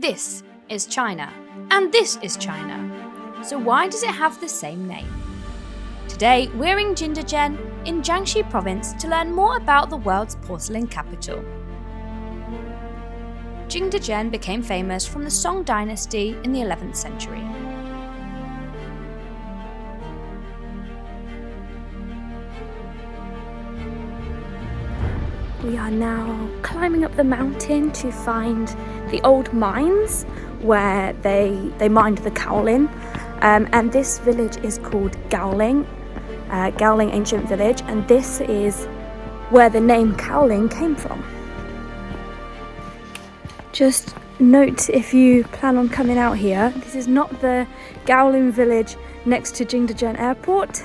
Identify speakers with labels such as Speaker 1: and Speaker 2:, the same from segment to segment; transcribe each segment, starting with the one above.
Speaker 1: This is China, and this is China. So why does it have the same name? Today we're in Jingdezhen in Jiangxi province to learn more about the world's porcelain capital. Jingdezhen became famous from the Song dynasty in the 11th century. We are now climbing up the mountain to find the old mines where they mined the Kaolin, and this village is called Kaolin, Kaolin Ancient Village, and this is where the name Kaolin came from. Just note, if you plan on coming out here, this is not the Kaolin village next to Jingdezhen airport.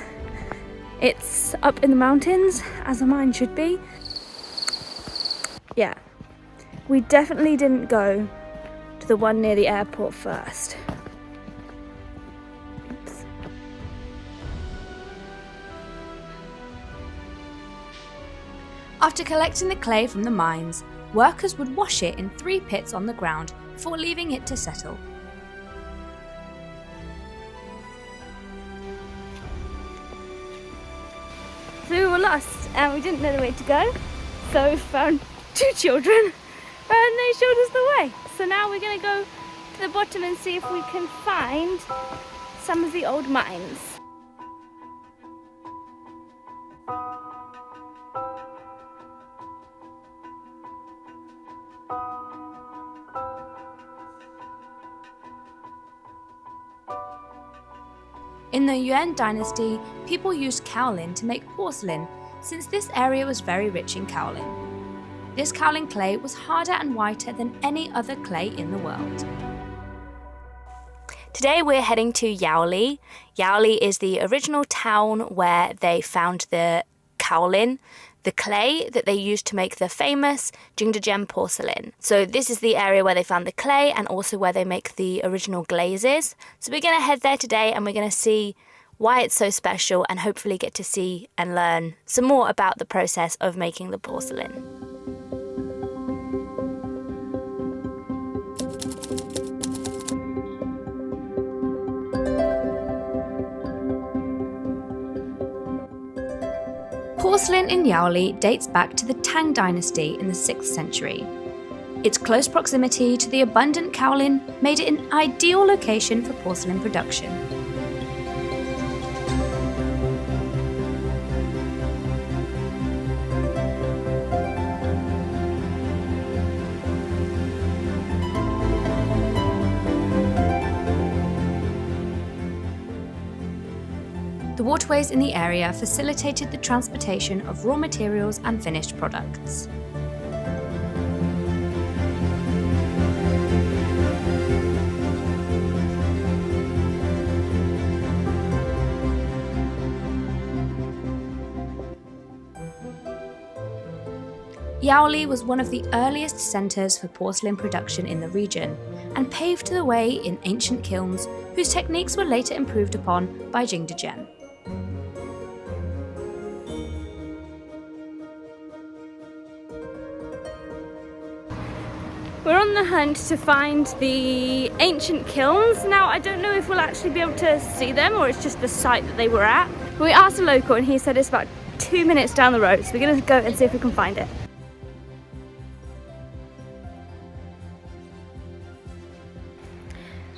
Speaker 1: It's up in the mountains, as a mine should be. Yeah, we definitely didn't go to the one near the airport first. Oops. After collecting the clay from the mines, workers would wash it in 3 pits on the ground before leaving it to settle. So we were lost and we didn't know the way to go, so we found 2 children and they showed us the way. So now we're going to go to the bottom and see if we can find some of the old mines. In the Yuan dynasty, people used kaolin to make porcelain, since this area was very rich in kaolin. This kaolin clay was harder and whiter than any other clay in the world. Today we're heading to Yaoli. Yaoli is the original town where they found the kaolin, the clay that they used to make the famous Jingdezhen porcelain. So this is the area where they found the clay and also where they make the original glazes. So we're going to head there today and we're going to see why it's so special and hopefully get to see and learn some more about the process of making the porcelain. Porcelain in Yaoli dates back to the Tang dynasty in the 6th century. Its close proximity to the abundant kaolin made it an ideal location for porcelain production. The waterways in the area facilitated the transportation of raw materials and finished products. Yaoli was one of the earliest centres for porcelain production in the region and paved the way in ancient kilns whose techniques were later improved upon by Jingdezhen. We're on the hunt to find the ancient kilns. Now, I don't know if we'll actually be able to see them or it's just the site that they were at. We asked a local and he said it's about 2 minutes down the road, so we're going to go and see if we can find it.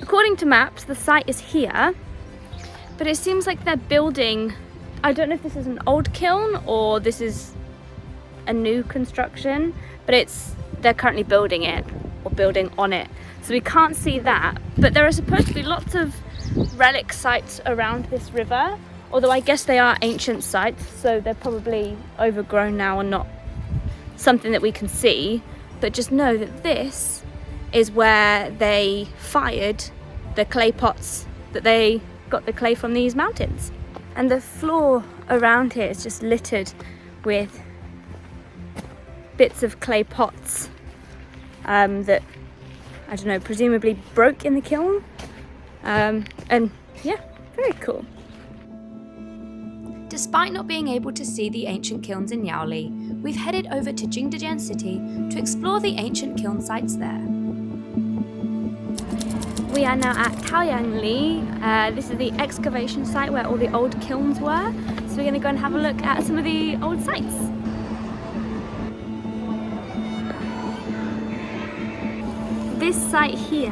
Speaker 1: According to maps, the site is here, but it seems like they're building, I don't know if this is an old kiln or this is a new construction, but they're currently building it or building on it, so we can't see that. But there are supposed to be lots of relic sites around this river, although I guess they are ancient sites, so they're probably overgrown now and not something that we can see. But just know that this is where they fired the clay pots that they got the clay from these mountains. And the floor around here is just littered with bits of clay pots that, I don't know, presumably broke in the kiln. And yeah, very cool. Despite not being able to see the ancient kilns in Yaoli, we've headed over to Jingdezhen city to explore the ancient kiln sites there. We are now at Taoyangli. This is the excavation site where all the old kilns were. So we're going to go and have a look at some of the old sites. This site here,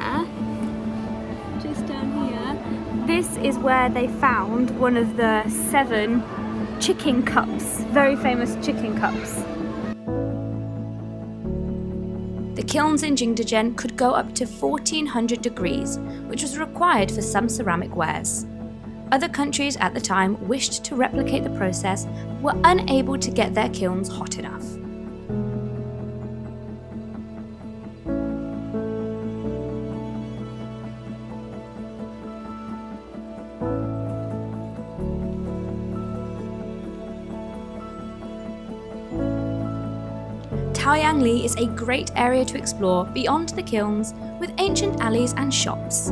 Speaker 1: just down here, this is where they found one of the 7 chicken cups, very famous chicken cups. The kilns in Jingdezhen could go up to 1400 degrees, which was required for some ceramic wares. Other countries at the time wished to replicate the process but were unable to get their kilns hot enough. Taoyangli is a great area to explore beyond the kilns, with ancient alleys and shops.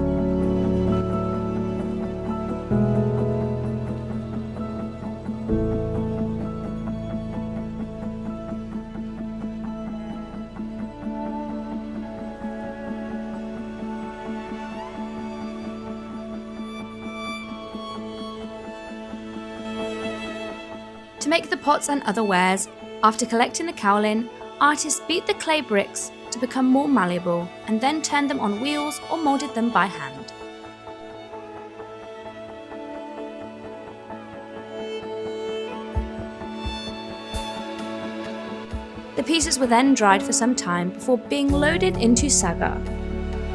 Speaker 1: To make the pots and other wares, after collecting the kaolin, artists beat the clay bricks to become more malleable and then turned them on wheels or moulded them by hand. The pieces were then dried for some time before being loaded into saga.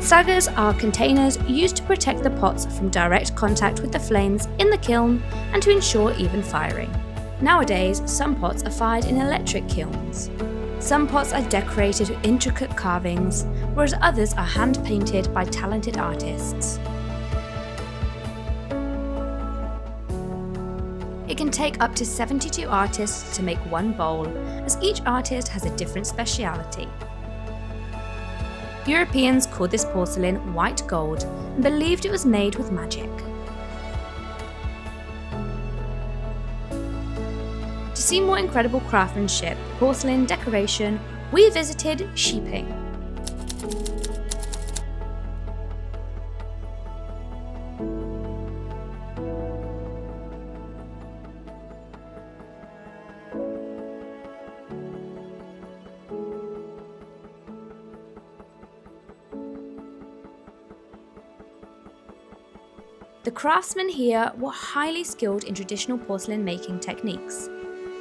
Speaker 1: Sagas are containers used to protect the pots from direct contact with the flames in the kiln and to ensure even firing. Nowadays, some pots are fired in electric kilns. Some pots are decorated with intricate carvings, whereas others are hand-painted by talented artists. It can take up to 72 artists to make one bowl, as each artist has a different speciality. Europeans called this porcelain white gold and believed it was made with magic. To see more incredible craftsmanship, porcelain decoration, we visited Xiping. The craftsmen here were highly skilled in traditional porcelain making techniques.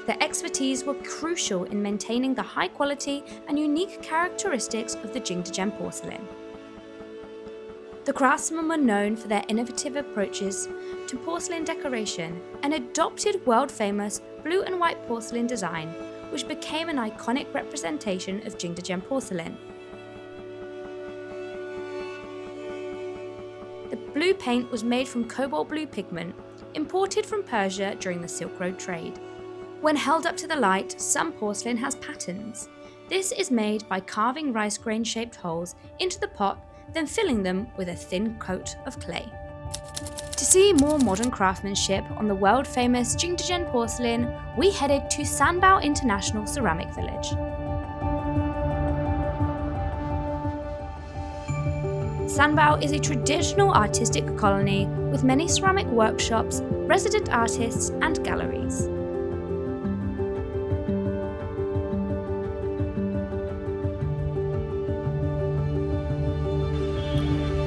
Speaker 1: Their expertise were crucial in maintaining the high quality and unique characteristics of the Jingdezhen porcelain. The craftsmen were known for their innovative approaches to porcelain decoration and adopted world-famous blue and white porcelain design, which became an iconic representation of Jingdezhen porcelain. The blue paint was made from cobalt blue pigment, imported from Persia during the Silk Road trade. When held up to the light, some porcelain has patterns. This is made by carving rice grain shaped holes into the pot, then filling them with a thin coat of clay. To see more modern craftsmanship on the world famous Jingdezhen porcelain, we headed to Sanbao International Ceramic Village. Sanbao is a traditional artistic colony with many ceramic workshops, resident artists, and galleries.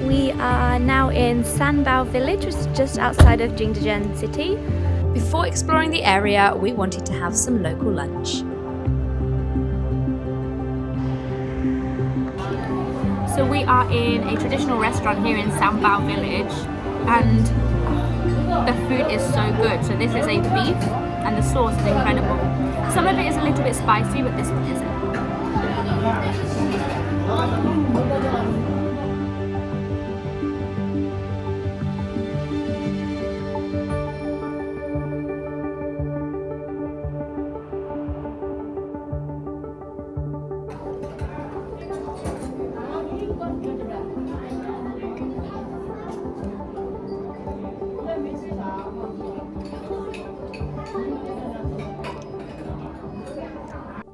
Speaker 1: We are now in Sanbao village, which is just outside of Jingdezhen city. Before exploring the area, we wanted to have some local lunch. So we are in a traditional restaurant here in Sanbao village, and the food is so good. So this is a beef and the sauce is incredible. Some of it is a little bit spicy, but this one isn't.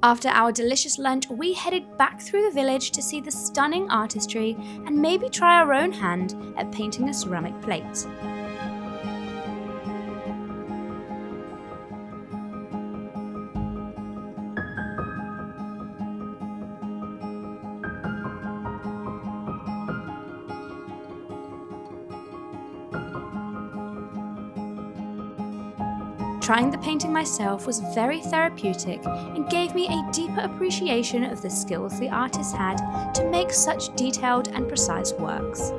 Speaker 1: After our delicious lunch, we headed back through the village to see the stunning artistry and maybe try our own hand at painting a ceramic plate. Trying the painting myself was very therapeutic and gave me a deeper appreciation of the skills the artists had to make such detailed and precise works.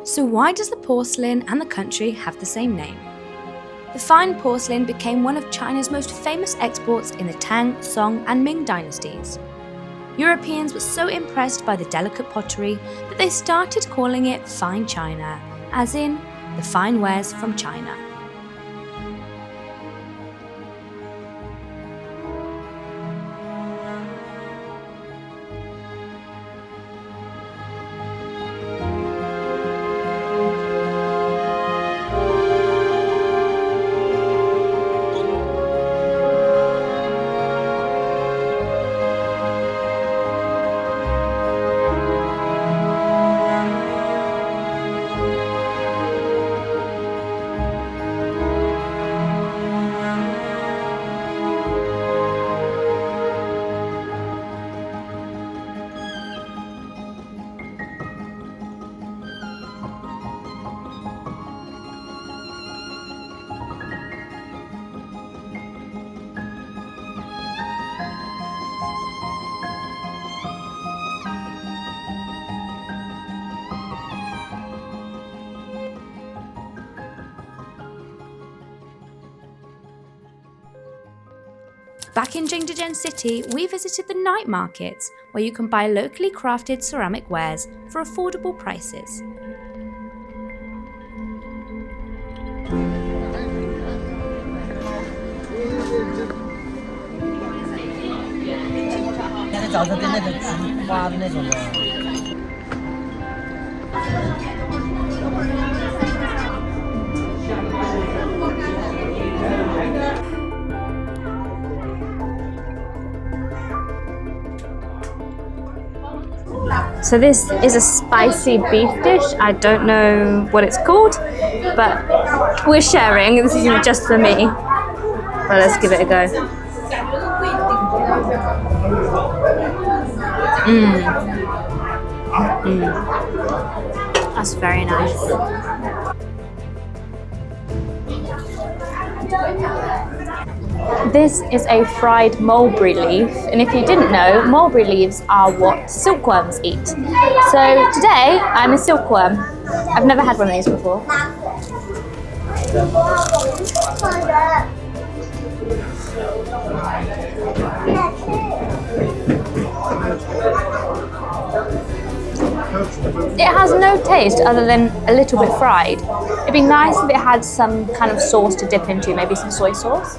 Speaker 1: So why does the porcelain and the country have the same name? The fine porcelain became one of China's most famous exports in the Tang, Song and Ming dynasties. Europeans were so impressed by the delicate pottery that they started calling it fine china, as in the fine wares from China. Back in Jingdezhen city, we visited the night markets, where you can buy locally crafted ceramic wares for affordable prices. So this is a spicy beef dish. I don't know what it's called, but we're sharing. This isn't just for me. But let's give it a go. That's very nice. This is a fried mulberry leaf, and if you didn't know, mulberry leaves are what silkworms eat. So today I'm a silkworm. I've never had one of these before. It has no taste other than a little bit fried. It'd be nice if it had some kind of sauce to dip into, maybe some soy sauce.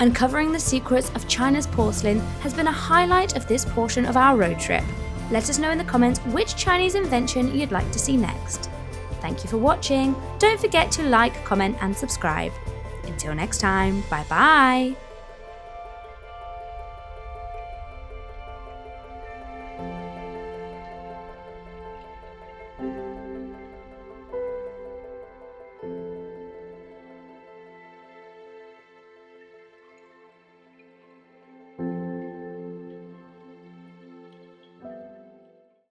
Speaker 1: Uncovering the secrets of China's porcelain has been a highlight of this portion of our road trip. Let us know in the comments which Chinese invention you'd like to see next. Thank you for watching. Don't forget to like, comment and subscribe. Until next time, bye bye!